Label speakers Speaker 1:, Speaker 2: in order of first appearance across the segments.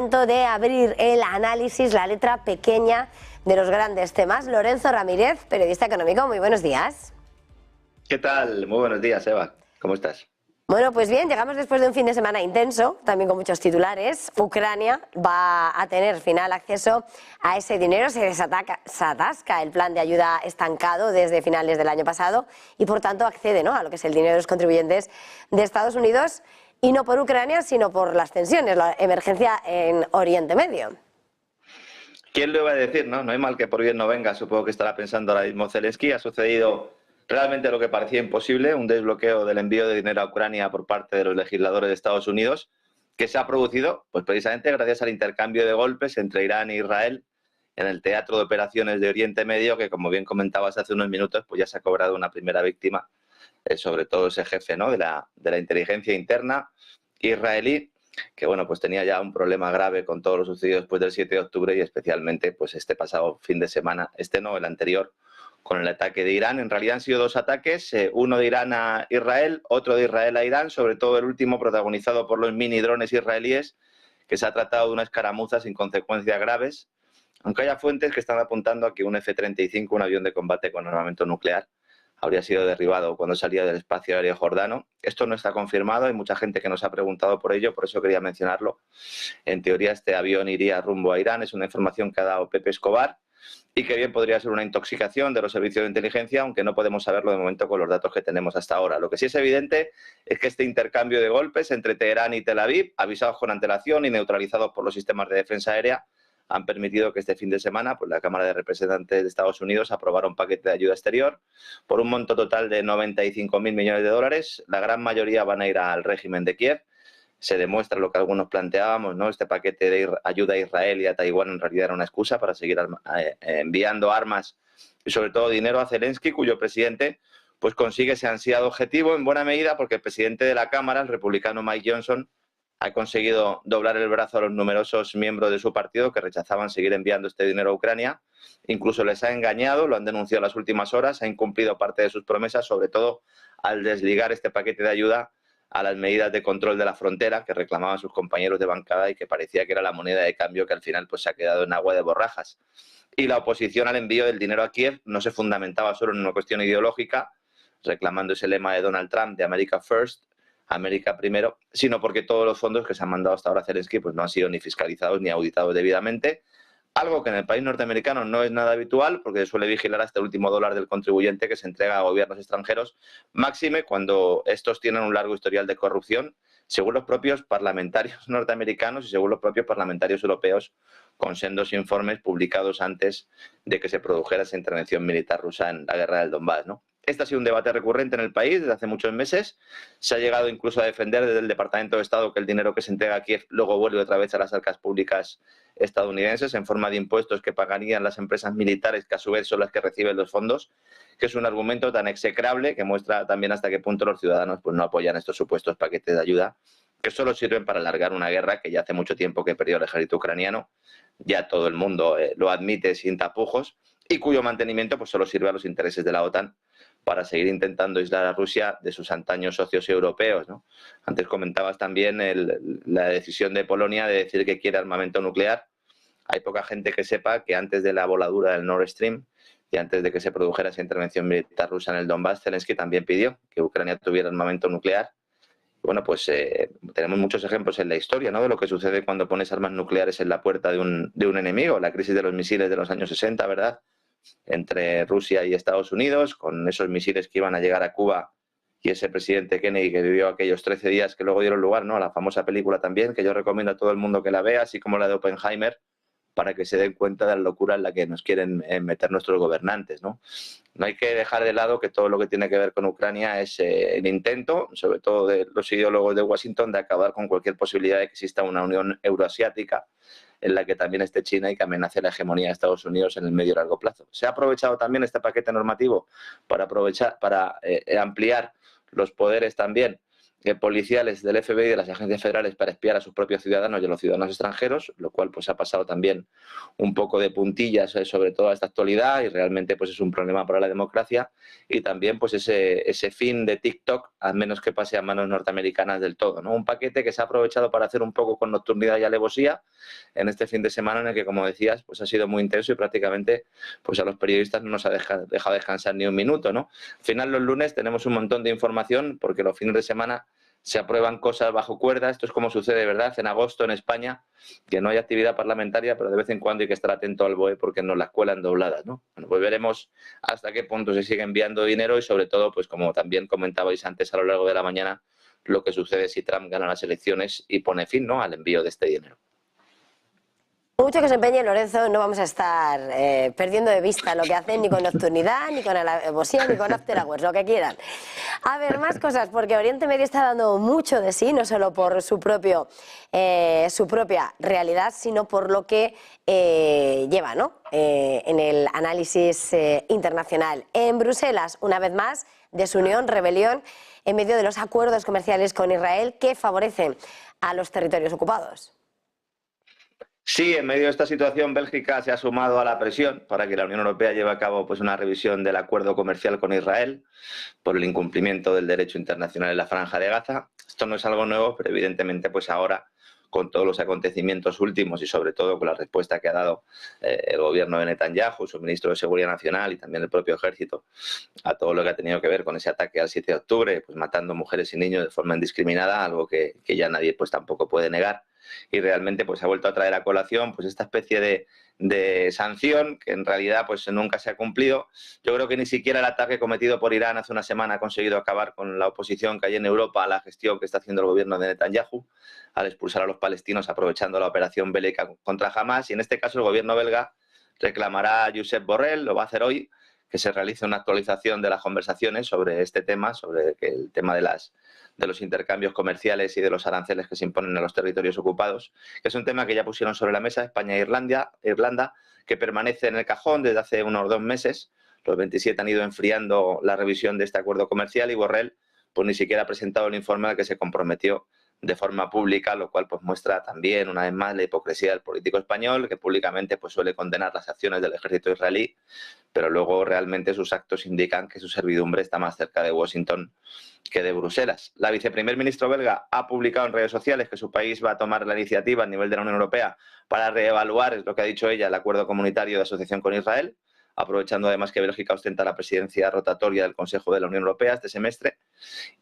Speaker 1: Momento de abrir el análisis, la letra pequeña de los grandes temas. Lorenzo Ramírez, periodista económico, muy buenos días.
Speaker 2: ¿Qué tal? Muy buenos días, Eva. ¿Cómo estás?
Speaker 1: Bueno, pues bien, llegamos después de un fin de semana intenso, también con muchos titulares. Ucrania va a tener final acceso a ese dinero, se atasca el plan de ayuda estancado desde finales del año pasado y por tanto accede, ¿no?, a lo que es el dinero de los contribuyentes de Estados Unidos, y no por Ucrania, sino por las tensiones, la emergencia en Oriente Medio.
Speaker 2: ¿Quién lo iba a decir, no? No hay mal que por bien no venga, supongo que estará pensando ahora mismo Zelensky. Ha sucedido realmente lo que parecía imposible, un desbloqueo del envío de dinero a Ucrania por parte de los legisladores de Estados Unidos, que se ha producido pues precisamente gracias al intercambio de golpes entre Irán e Israel en el teatro de operaciones de Oriente Medio, que, como bien comentabas hace unos minutos, pues ya se ha cobrado una primera víctima, sobre todo ese jefe, ¿no?, de la inteligencia interna israelí, que bueno, pues tenía ya un problema grave con todo lo sucedido después del 7 de octubre y especialmente pues este pasado fin de semana, el anterior, con el ataque de Irán. En realidad han sido dos ataques, uno de Irán a Israel, otro de Israel a Irán, sobre todo el último protagonizado por los mini drones israelíes, que se ha tratado de una escaramuza sin consecuencias graves, aunque haya fuentes que están apuntando a que un F-35, un avión de combate con armamento nuclear, habría sido derribado cuando salía del espacio aéreo jordano. Esto no está confirmado, hay mucha gente que nos ha preguntado por ello, por eso quería mencionarlo. En teoría este avión iría rumbo a Irán, es una información que ha dado Pepe Escobar y que bien podría ser una intoxicación de los servicios de inteligencia, aunque no podemos saberlo de momento con los datos que tenemos hasta ahora. Lo que sí es evidente es que este intercambio de golpes entre Teherán y Tel Aviv, avisados con antelación y neutralizados por los sistemas de defensa aérea, han permitido que este fin de semana pues, la Cámara de Representantes de Estados Unidos aprobara un paquete de ayuda exterior por un monto total de 95.000 millones de dólares. La gran mayoría van a ir al régimen de Kiev. Se demuestra lo que algunos planteábamos, ¿no? Este paquete de ayuda a Israel y a Taiwán en realidad era una excusa para seguir enviando armas y sobre todo dinero a Zelensky, cuyo presidente pues consigue ese ansiado objetivo en buena medida porque el presidente de la Cámara, el republicano Mike Johnson, ha conseguido doblar el brazo a los numerosos miembros de su partido que rechazaban seguir enviando este dinero a Ucrania. Incluso les ha engañado, lo han denunciado en las últimas horas, ha incumplido parte de sus promesas, sobre todo al desligar este paquete de ayuda a las medidas de control de la frontera que reclamaban sus compañeros de bancada y que parecía que era la moneda de cambio que al final pues, se ha quedado en agua de borrajas. Y la oposición al envío del dinero a Kiev no se fundamentaba solo en una cuestión ideológica, reclamando ese lema de Donald Trump de America First, América primero, sino porque todos los fondos que se han mandado hasta ahora a Zelensky pues no han sido ni fiscalizados ni auditados debidamente, algo que en el país norteamericano no es nada habitual porque se suele vigilar hasta el último dólar del contribuyente que se entrega a gobiernos extranjeros, máxime cuando estos tienen un largo historial de corrupción, según los propios parlamentarios norteamericanos y según los propios parlamentarios europeos, con sendos informes publicados antes de que se produjera esa intervención militar rusa en la guerra del Donbass, ¿no? Este ha sido un debate recurrente en el país desde hace muchos meses. Se ha llegado incluso a defender desde el Departamento de Estado que el dinero que se entrega a Kiev luego vuelve otra vez a las arcas públicas estadounidenses en forma de impuestos que pagarían las empresas militares, que a su vez son las que reciben los fondos, que es un argumento tan execrable que muestra también hasta qué punto los ciudadanos pues, no apoyan estos supuestos paquetes de ayuda que solo sirven para alargar una guerra que ya hace mucho tiempo que perdió el ejército ucraniano, ya todo el mundo lo admite sin tapujos, y cuyo mantenimiento pues, solo sirve a los intereses de la OTAN para seguir intentando aislar a Rusia de sus antaños socios europeos, ¿no? Antes comentabas también la decisión de Polonia de decir que quiere armamento nuclear. Hay poca gente que sepa que antes de la voladura del Nord Stream y antes de que se produjera esa intervención militar rusa en el Donbass, Zelensky también pidió que Ucrania tuviera armamento nuclear. Bueno, pues tenemos muchos ejemplos en la historia, ¿no?, de lo que sucede cuando pones armas nucleares en la puerta de un enemigo. La crisis de los misiles de los años 60, ¿verdad?, entre Rusia y Estados Unidos, con esos misiles que iban a llegar a Cuba y ese presidente Kennedy que vivió aquellos 13 días que luego dieron lugar, ¿no?, a la famosa película también, que yo recomiendo a todo el mundo que la vea, así como la de Oppenheimer, para que se den cuenta de la locura en la que nos quieren meter nuestros gobernantes, ¿no? No hay que dejar de lado que todo lo que tiene que ver con Ucrania es el intento, sobre todo de los ideólogos de Washington, de acabar con cualquier posibilidad de que exista una unión euroasiática en la que también esté China y que amenace la hegemonía de Estados Unidos en el medio y largo plazo. Se ha aprovechado también este paquete normativo para ampliar los poderes también policiales del FBI y de las agencias federales para espiar a sus propios ciudadanos y a los ciudadanos extranjeros, lo cual pues ha pasado también un poco de puntillas sobre toda esta actualidad y realmente pues es un problema para la democracia. Y también pues ese fin de TikTok, al menos que pase a manos norteamericanas del todo, ¿no? Un paquete que se ha aprovechado para hacer un poco con nocturnidad y alevosía en este fin de semana en el que, como decías, pues ha sido muy intenso y prácticamente pues a los periodistas no nos ha dejado descansar ni un minuto, ¿no? Al final los lunes tenemos un montón de información porque los fines de semana se aprueban cosas bajo cuerda. Esto es como sucede, ¿verdad?, en agosto en España, que no hay actividad parlamentaria, pero de vez en cuando hay que estar atento al BOE porque nos las cuelan dobladas, ¿no? Bueno, pues veremos hasta qué punto se sigue enviando dinero y sobre todo, pues como también comentabais antes a lo largo de la mañana, lo que sucede si Trump gana las elecciones y pone fin, ¿no?, al envío de este dinero.
Speaker 1: Mucho que se empeñe, Lorenzo, no vamos a estar perdiendo de vista lo que hacen ni con nocturnidad, ni con alevosía, ni con after hours, lo que quieran. A ver, más cosas, porque Oriente Medio está dando mucho de sí, no solo por su propia realidad, sino por lo que lleva, ¿no?, en el análisis internacional. En Bruselas, una vez más, desunión, rebelión, en medio de los acuerdos comerciales con Israel que favorecen a los territorios ocupados.
Speaker 2: Sí, en medio de esta situación, Bélgica se ha sumado a la presión para que la Unión Europea lleve a cabo pues, una revisión del acuerdo comercial con Israel por el incumplimiento del derecho internacional en la Franja de Gaza. Esto no es algo nuevo, pero evidentemente pues ahora, con todos los acontecimientos últimos y sobre todo con la respuesta que ha dado el gobierno de Netanyahu, su ministro de Seguridad Nacional y también el propio ejército a todo lo que ha tenido que ver con ese ataque al 7 de octubre, pues matando mujeres y niños de forma indiscriminada, algo que ya nadie pues tampoco puede negar. Y realmente pues ha vuelto a traer a colación pues esta especie de sanción que en realidad pues nunca se ha cumplido. Yo creo que ni siquiera el ataque cometido por Irán hace una semana ha conseguido acabar con la oposición que hay en Europa a la gestión que está haciendo el gobierno de Netanyahu al expulsar a los palestinos aprovechando la operación bélica contra Hamas. Y en este caso el gobierno belga reclamará a Josep Borrell, lo va a hacer hoy, que se realice una actualización de las conversaciones sobre este tema, sobre el tema de los intercambios comerciales y de los aranceles que se imponen a los territorios ocupados, que es un tema que ya pusieron sobre la mesa España e Irlanda, que permanece en el cajón desde hace unos 2 meses. Los 27 han ido enfriando la revisión de este acuerdo comercial y Borrell pues ni siquiera ha presentado el informe al que se comprometió de forma pública, lo cual pues muestra también una vez más la hipocresía del político español, que públicamente pues suele condenar las acciones del ejército israelí, pero luego realmente sus actos indican que su servidumbre está más cerca de Washington que de Bruselas. La viceprimer ministro belga ha publicado en redes sociales que su país va a tomar la iniciativa a nivel de la Unión Europea para reevaluar, es lo que ha dicho ella, el acuerdo comunitario de asociación con Israel, aprovechando además que Bélgica ostenta la presidencia rotatoria del Consejo de la Unión Europea este semestre.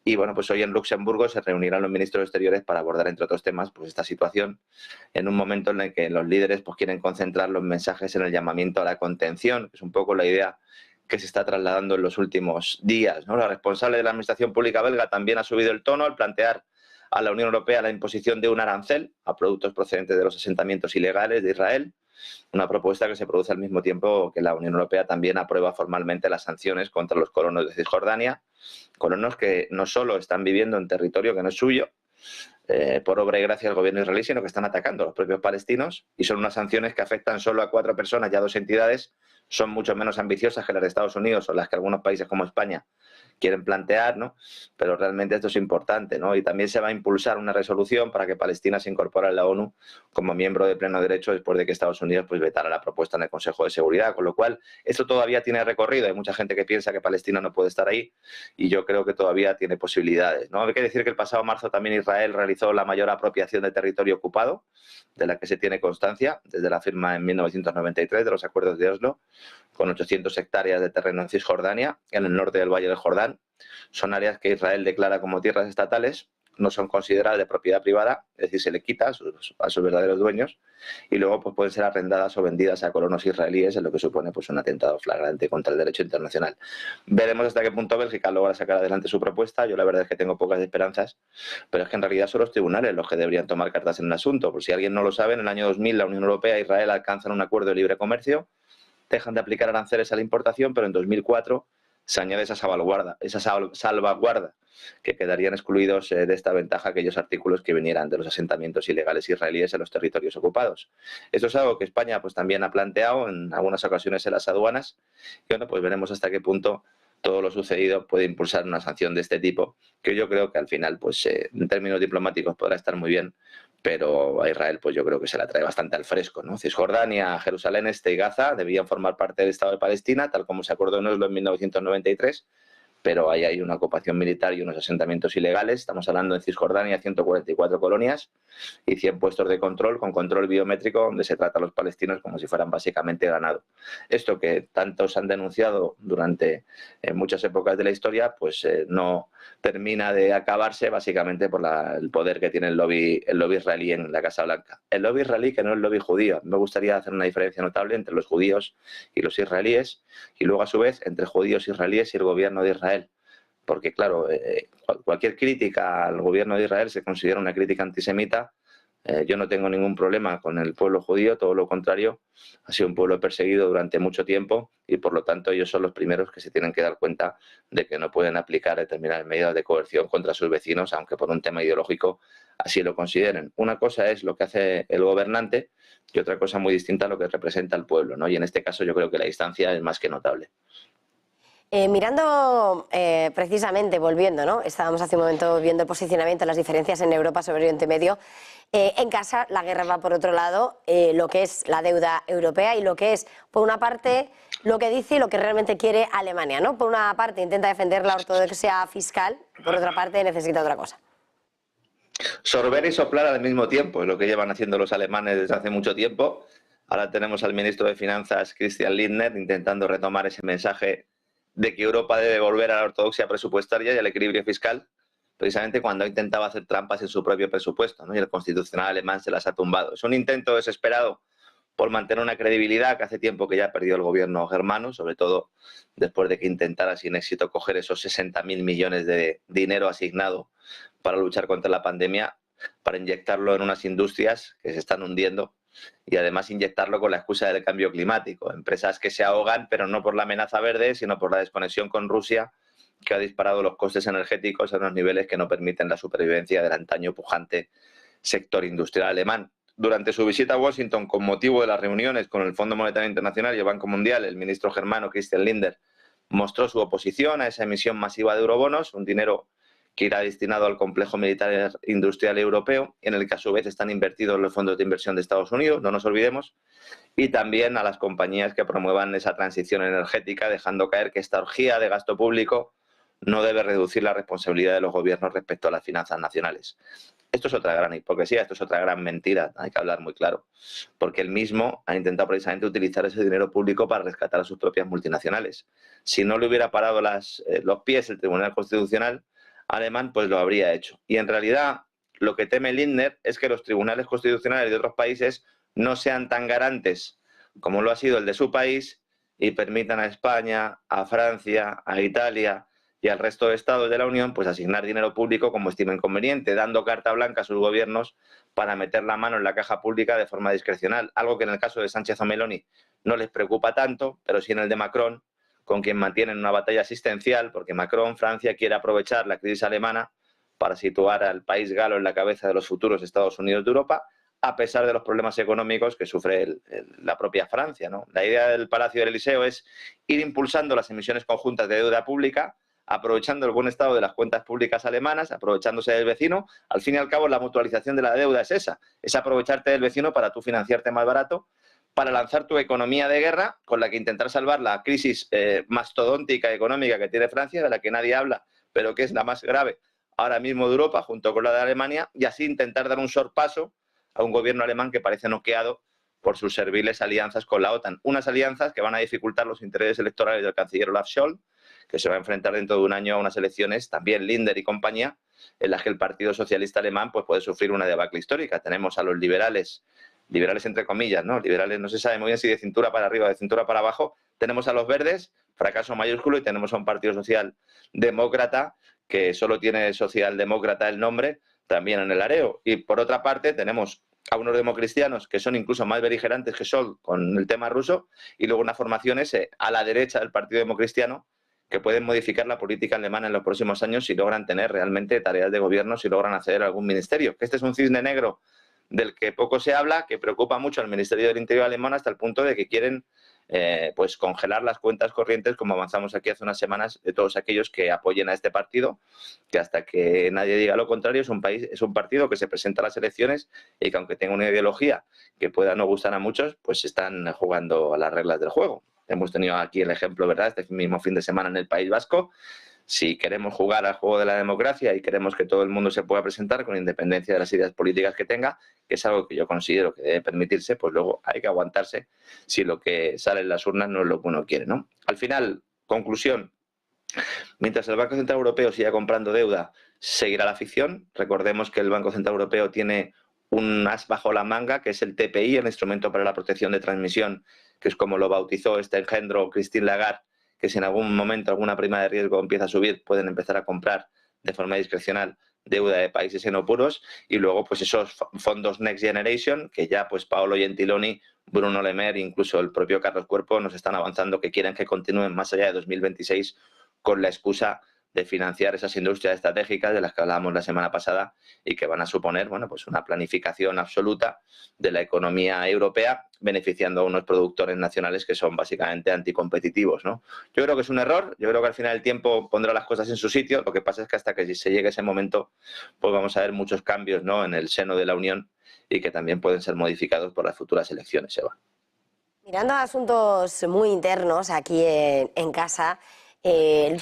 Speaker 2: Y bueno, pues hoy en Luxemburgo se reunirán los ministros exteriores para abordar, entre otros temas, pues esta situación en un momento en el que los líderes pues quieren concentrar los mensajes en el llamamiento a la contención, que es un poco la idea que se está trasladando en los últimos días, ¿no? La responsable de la Administración Pública belga también ha subido el tono al plantear a la Unión Europea la imposición de un arancel a productos procedentes de los asentamientos ilegales de Israel, una propuesta que se produce al mismo tiempo que la Unión Europea también aprueba formalmente las sanciones contra los colonos de Cisjordania, colonos que no solo están viviendo en territorio que no es suyo, por obra y gracia del gobierno israelí, sino que están atacando a los propios palestinos, y son unas sanciones que afectan solo a 4 personas y a 2 entidades, son mucho menos ambiciosas que las de Estados Unidos o las que algunos países como España quieren plantear, ¿no? Pero realmente esto es importante, ¿no? Y también se va a impulsar una resolución para que Palestina se incorpore a la ONU como miembro de pleno derecho después de que Estados Unidos pues vetara la propuesta en el Consejo de Seguridad, con lo cual esto todavía tiene recorrido. Hay mucha gente que piensa que Palestina no puede estar ahí y yo creo que todavía tiene posibilidades, ¿no? Hay que decir que el pasado marzo también Israel realizó la mayor apropiación de territorio ocupado, de la que se tiene constancia desde la firma en 1993 de los acuerdos de Oslo, con 800 hectáreas de terreno en Cisjordania, en el norte del Valle del Jordán. Son áreas que Israel declara como tierras estatales, no son consideradas de propiedad privada, es decir, se le quita a sus verdaderos dueños, y luego pues, pueden ser arrendadas o vendidas a colonos israelíes, en lo que supone pues, un atentado flagrante contra el derecho internacional. Veremos hasta qué punto Bélgica logra sacar adelante su propuesta. Yo la verdad es que tengo pocas esperanzas, pero es que en realidad son los tribunales los que deberían tomar cartas en el asunto. Por si alguien no lo sabe, en el año 2000 la Unión Europea e Israel alcanzan un acuerdo de libre comercio, dejan de aplicar aranceles a la importación, pero en 2004 se añade esa salvaguarda, que quedarían excluidos de esta ventaja aquellos artículos que vinieran de los asentamientos ilegales israelíes en los territorios ocupados. Esto es algo que España pues, también ha planteado en algunas ocasiones en las aduanas y bueno, pues veremos hasta qué punto todo lo sucedido puede impulsar una sanción de este tipo, que yo creo que al final, pues en términos diplomáticos podrá estar muy bien, pero a Israel pues yo creo que se la trae bastante al fresco, ¿no? Cisjordania, Jerusalén Este y Gaza debían formar parte del Estado de Palestina, tal como se acordó en Oslo en 1993, pero ahí hay una ocupación militar y unos asentamientos ilegales. Estamos hablando en Cisjordania 144 colonias y 100 puestos de control con control biométrico donde se trata a los palestinos como si fueran básicamente ganado. Esto que tantos han denunciado durante muchas épocas de la historia, pues no termina de acabarse básicamente por el poder que tiene el lobby israelí en la Casa Blanca. El lobby israelí que no es el lobby judío. Me gustaría hacer una diferencia notable entre los judíos y los israelíes y luego a su vez entre judíos israelíes y el gobierno de Israel. Porque claro, cualquier crítica al gobierno de Israel se considera una crítica antisemita. Yo no tengo ningún problema con el pueblo judío, todo lo contrario, ha sido un pueblo perseguido durante mucho tiempo y por lo tanto ellos son los primeros que se tienen que dar cuenta de que no pueden aplicar determinadas medidas de coerción contra sus vecinos, aunque por un tema ideológico así lo consideren. Una cosa es lo que hace el gobernante y otra cosa muy distinta a lo que representa el pueblo, ¿no? Y en este caso yo creo que la distancia es más que notable.
Speaker 1: Mirando precisamente, volviendo, ¿no? Estábamos hace un momento viendo el posicionamiento, las diferencias en Europa sobre Oriente Medio. En casa la guerra va por otro lado, lo que es la deuda europea y lo que es, por una parte, lo que dice y lo que realmente quiere Alemania, ¿no? Por una parte intenta defender la ortodoxia fiscal, por otra parte necesita otra cosa.
Speaker 2: Sorber y soplar al mismo tiempo, es lo que llevan haciendo los alemanes desde hace mucho tiempo. Ahora tenemos al ministro de Finanzas, Christian Lindner, intentando retomar ese mensaje de que Europa debe volver a la ortodoxia presupuestaria y al equilibrio fiscal, precisamente cuando intentaba hacer trampas en su propio presupuesto, ¿no? Y el Constitucional alemán se las ha tumbado. Es un intento desesperado por mantener una credibilidad que hace tiempo que ya perdió el gobierno germano, sobre todo después de que intentara sin éxito coger esos 60.000 millones de dinero asignado para luchar contra la pandemia, para inyectarlo en unas industrias que se están hundiendo y además inyectarlo con la excusa del cambio climático. Empresas que se ahogan, pero no por la amenaza verde, sino por la desconexión con Rusia, que ha disparado los costes energéticos a unos niveles que no permiten la supervivencia del antaño pujante sector industrial alemán. Durante su visita a Washington, con motivo de las reuniones con el Fondo Monetario Internacional y el Banco Mundial, el ministro germano Christian Lindner mostró su oposición a esa emisión masiva de eurobonos, un dinero que irá destinado al complejo militar industrial europeo, en el que a su vez están invertidos los fondos de inversión de Estados Unidos, no nos olvidemos, y también a las compañías que promuevan esa transición energética, dejando caer que esta orgía de gasto público no debe reducir la responsabilidad de los gobiernos respecto a las finanzas nacionales. Esto es otra gran hipocresía, esto es otra gran mentira, hay que hablar muy claro, porque él mismo ha intentado precisamente utilizar ese dinero público para rescatar a sus propias multinacionales. Si no le hubiera parado los pies el Tribunal Constitucional alemán, pues lo habría hecho. Y en realidad lo que teme Lindner es que los tribunales constitucionales de otros países no sean tan garantes como lo ha sido el de su país y permitan a España, a Francia, a Italia y al resto de estados de la Unión pues asignar dinero público como estimen conveniente, dando carta blanca a sus gobiernos para meter la mano en la caja pública de forma discrecional, algo que en el caso de Sánchez o Meloni no les preocupa tanto, pero sí en el de Macron, con quien mantienen una batalla asistencial, porque Macron, Francia, quiere aprovechar la crisis alemana para situar al país galo en la cabeza de los futuros Estados Unidos de Europa, a pesar de los problemas económicos que sufre la propia Francia, ¿no? La idea del Palacio del Elíseo es ir impulsando las emisiones conjuntas de deuda pública, aprovechando el buen estado de las cuentas públicas alemanas, aprovechándose del vecino. Al fin y al cabo, la mutualización de la deuda es esa, es aprovecharte del vecino para tú financiarte más barato, para lanzar tu economía de guerra, con la que intentar salvar la crisis mastodóntica económica que tiene Francia, de la que nadie habla, pero que es la más grave ahora mismo de Europa, junto con la de Alemania, y así intentar dar un sorpaso a un gobierno alemán que parece noqueado por sus serviles alianzas con la OTAN. Unas alianzas que van a dificultar los intereses electorales del canciller Olaf Scholz, que se va a enfrentar dentro de un año a unas elecciones, también Lindner y compañía, en las que el Partido Socialista Alemán pues, puede sufrir una debacle histórica. Tenemos a los liberales entre comillas, ¿no? Liberales no se sabe muy bien si de cintura para arriba o de cintura para abajo. Tenemos a los verdes, fracaso mayúsculo, y tenemos a un partido socialdemócrata que solo tiene socialdemócrata el nombre, también en el areo. Y por otra parte tenemos a unos democristianos que son incluso más beligerantes que Scholz con el tema ruso, y luego unas formaciones a la derecha del Partido Democristiano que pueden modificar la política alemana en los próximos años si logran tener realmente tareas de gobierno, si logran acceder a algún ministerio. Que este es un cisne negro del que poco se habla, que preocupa mucho al Ministerio del Interior alemán hasta el punto de que quieren pues congelar las cuentas corrientes, como avanzamos aquí hace unas semanas, de todos aquellos que apoyen a este partido, que hasta que nadie diga lo contrario es un partido que se presenta a las elecciones y que, aunque tenga una ideología que pueda no gustar a muchos, pues están jugando a las reglas del juego. Hemos tenido aquí el ejemplo, ¿verdad?, este mismo fin de semana en el País Vasco. Si queremos jugar al juego de la democracia y queremos que todo el mundo se pueda presentar con independencia de las ideas políticas que tenga, que es algo que yo considero que debe permitirse, pues luego hay que aguantarse si lo que sale en las urnas no es lo que uno quiere, ¿no? Al final, conclusión, mientras el Banco Central Europeo siga comprando deuda, seguirá la ficción. Recordemos que el Banco Central Europeo tiene un as bajo la manga, que es el TPI, el Instrumento para la Protección de Transmisión, que es como lo bautizó este engendro Christine Lagarde, que si en algún momento alguna prima de riesgo empieza a subir, pueden empezar a comprar de forma discrecional deuda de países en apuros. Y luego pues esos fondos Next Generation, que ya pues Paolo Gentiloni, Bruno Le Maire, incluso el propio Carlos Cuerpo nos están avanzando, que quieren que continúen más allá de 2026 con la excusa de financiar esas industrias estratégicas de las que hablábamos la semana pasada y que van a suponer, bueno, pues una planificación absoluta de la economía europea, beneficiando a unos productores nacionales que son básicamente anticompetitivos, ¿no? Yo creo que es un error, yo creo que al final el tiempo pondrá las cosas en su sitio. Lo que pasa es que hasta que se llegue ese momento, pues vamos a ver muchos cambios, ¿no?, en el seno de la Unión, y que también pueden ser modificados por las futuras elecciones, Eva.
Speaker 1: Mirando a asuntos muy internos aquí en casa,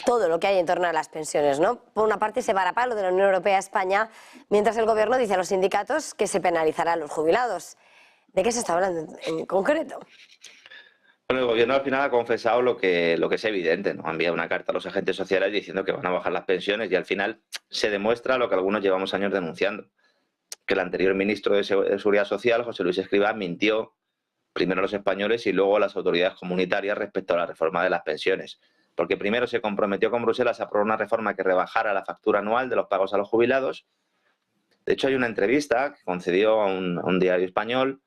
Speaker 1: todo lo que hay en torno a las pensiones, ¿no? Por una parte se va a palo de la Unión Europea a España, mientras el gobierno dice a los sindicatos que se penalizará a los jubilados. ¿De qué se está hablando en concreto?
Speaker 2: Bueno, el gobierno al final ha confesado lo que es evidente, ¿no? Ha enviado una carta a los agentes sociales diciendo que van a bajar las pensiones, y al final se demuestra lo que algunos llevamos años denunciando, que el anterior ministro de Seguridad Social, José Luis Escrivá, mintió primero a los españoles y luego a las autoridades comunitarias respecto a la reforma de las pensiones. Porque primero se comprometió con Bruselas a aprobar una reforma que rebajara la factura anual de los pagos a los jubilados. De hecho, hay una entrevista que concedió a un diario español,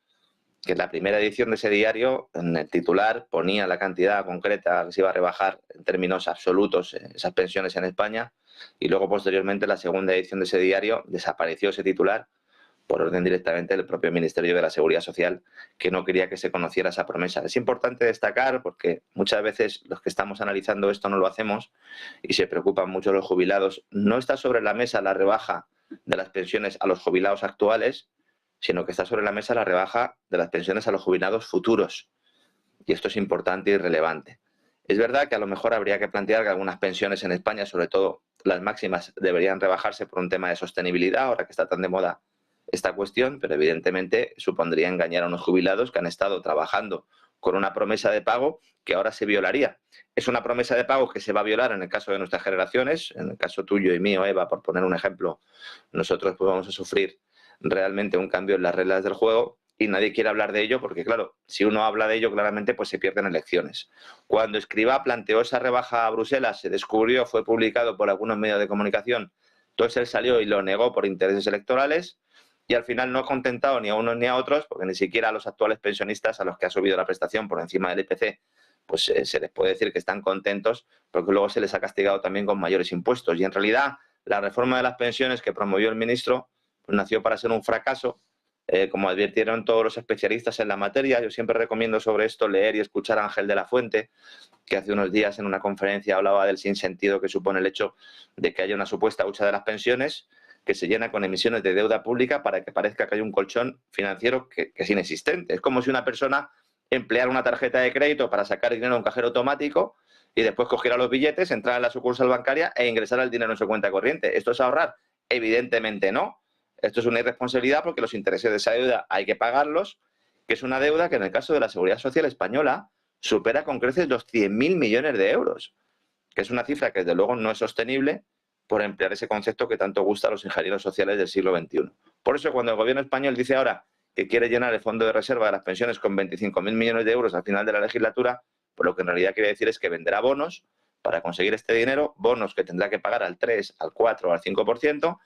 Speaker 2: que en la primera edición de ese diario, en el titular, ponía la cantidad concreta que se iba a rebajar en términos absolutos esas pensiones en España, y luego posteriormente en la segunda edición de ese diario desapareció ese titular por orden directamente del propio Ministerio de la Seguridad Social, que no quería que se conociera esa promesa. Es importante destacar, porque muchas veces los que estamos analizando esto no lo hacemos y se preocupan mucho los jubilados. No está sobre la mesa la rebaja de las pensiones a los jubilados actuales, sino que está sobre la mesa la rebaja de las pensiones a los jubilados futuros. Y esto es importante y relevante. Es verdad que a lo mejor habría que plantear que algunas pensiones en España, sobre todo las máximas, deberían rebajarse por un tema de sostenibilidad, ahora que está tan de moda esta cuestión, pero evidentemente supondría engañar a unos jubilados que han estado trabajando con una promesa de pago que ahora se violaría. Es una promesa de pago que se va a violar en el caso de nuestras generaciones, en el caso tuyo y mío, Eva, por poner un ejemplo. Nosotros pues vamos a sufrir realmente un cambio en las reglas del juego, y nadie quiere hablar de ello porque, claro, si uno habla de ello claramente pues se pierden elecciones. Cuando Escrivá planteó esa rebaja a Bruselas, se descubrió, fue publicado por algunos medios de comunicación, entonces él salió y lo negó por intereses electorales. Y al final no ha contentado ni a unos ni a otros, porque ni siquiera a los actuales pensionistas, a los que ha subido la prestación por encima del IPC, pues se les puede decir que están contentos, porque luego se les ha castigado también con mayores impuestos. Y en realidad la reforma de las pensiones que promovió el ministro pues nació para ser un fracaso, como advirtieron todos los especialistas en la materia. Yo siempre recomiendo sobre esto leer y escuchar a Ángel de la Fuente, que hace unos días en una conferencia hablaba del sinsentido que supone el hecho de que haya una supuesta hucha de las pensiones que se llena con emisiones de deuda pública para que parezca que hay un colchón financiero que es inexistente. Es como si una persona empleara una tarjeta de crédito para sacar dinero a un cajero automático y después cogiera los billetes, entrar en la sucursal bancaria e ingresar el dinero en su cuenta corriente. ¿Esto es ahorrar? Evidentemente no. Esto es una irresponsabilidad, porque los intereses de esa deuda hay que pagarlos, que es una deuda que en el caso de la Seguridad Social española supera con creces los 100.000 millones de euros, que es una cifra que desde luego no es sostenible, por emplear ese concepto que tanto gusta a los ingenieros sociales del siglo XXI. Por eso, cuando el gobierno español dice ahora que quiere llenar el fondo de reserva de las pensiones con 25.000 millones de euros al final de la legislatura, pues lo que en realidad quiere decir es que venderá bonos para conseguir este dinero, bonos que tendrá que pagar al 3, al 4 o al 5%,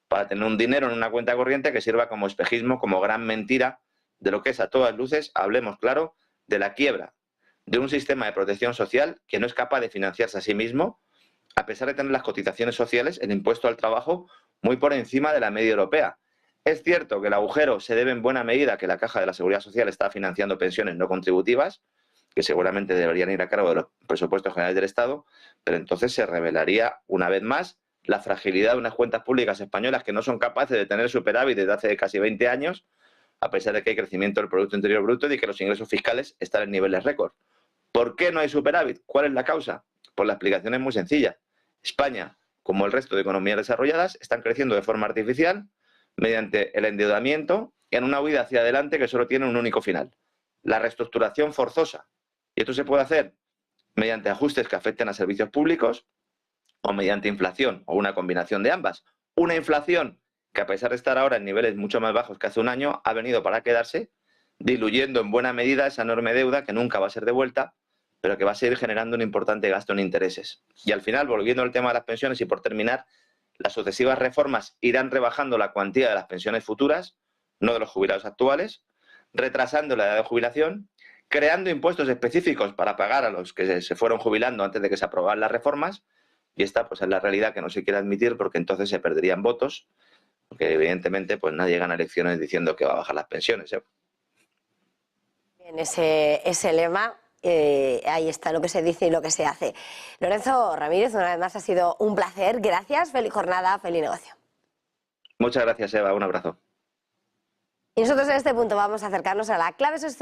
Speaker 2: para tener un dinero en una cuenta corriente que sirva como espejismo, como gran mentira de lo que es a todas luces, hablemos claro, de la quiebra de un sistema de protección social que no es capaz de financiarse a sí mismo, a pesar de tener las cotizaciones sociales, el impuesto al trabajo, muy por encima de la media europea. Es cierto que el agujero se debe en buena medida a que la Caja de la Seguridad Social está financiando pensiones no contributivas, que seguramente deberían ir a cargo de los presupuestos generales del Estado, pero entonces se revelaría una vez más la fragilidad de unas cuentas públicas españolas que no son capaces de tener superávit desde hace casi 20 años, a pesar de que hay crecimiento del Producto Interior Bruto y de que los ingresos fiscales están en niveles récord. ¿Por qué no hay superávit? ¿Cuál es la causa? Pues la explicación es muy sencilla. España, como el resto de economías desarrolladas, están creciendo de forma artificial mediante el endeudamiento en una huida hacia adelante que solo tiene un único final: la reestructuración forzosa. Y esto se puede hacer mediante ajustes que afecten a servicios públicos o mediante inflación, o una combinación de ambas. Una inflación que, a pesar de estar ahora en niveles mucho más bajos que hace un año, ha venido para quedarse, diluyendo en buena medida esa enorme deuda que nunca va a ser devuelta, pero que va a seguir generando un importante gasto en intereses. Y al final, volviendo al tema de las pensiones y por terminar, las sucesivas reformas irán rebajando la cuantía de las pensiones futuras, no de los jubilados actuales, retrasando la edad de jubilación, creando impuestos específicos para pagar a los que se fueron jubilando antes de que se aprobaran las reformas, y esta pues es la realidad que no se quiere admitir, porque entonces se perderían votos, porque evidentemente pues nadie gana elecciones diciendo que va a bajar las pensiones, ¿eh?
Speaker 1: En ese lema, ahí está lo que se dice y lo que se hace. Lorenzo Ramírez, una vez más ha sido un placer. Gracias, feliz jornada, feliz negocio.
Speaker 2: Muchas gracias, Eva, un abrazo.
Speaker 1: Y nosotros en este punto vamos a acercarnos a la clave sostenible.